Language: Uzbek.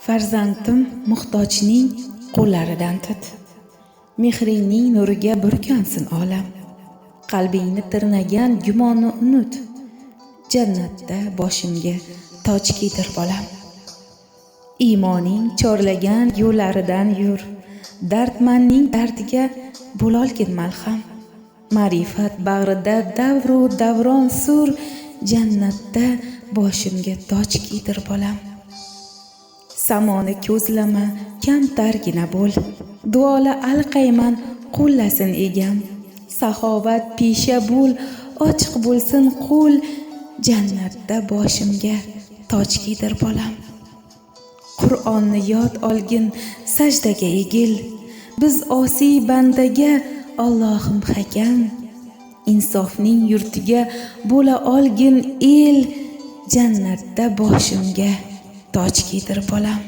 Farzandim muhtojning qo'llaridan tut. Mehringning nuriga burkansin olam. Qalbingni tirnagan gumonni unut. Jannatda boshimga toj kiydir bolam. Iymoning chorlagan yo'llaridan yur. Dardmanning dardiga bo'lolgin malham. Ma'rifat bag'rida davru davron sur. Jannatda boshimga toj kiydir bolam. Samoni ko'zlama, kamtargina bo'l. Duola alqayman, qo'llasin egam. Saxovat pisha bo'l, ochiq bo'lsin qo'l. Jannatda boshimga toj kiydir bolam. Qur'onni yod olgin, sajdaga egil. Biz osiy bandaga Allohim hakam. Insofning yurtiga bo'la olgin el. Jannatda boshimga toj kiydir bolam.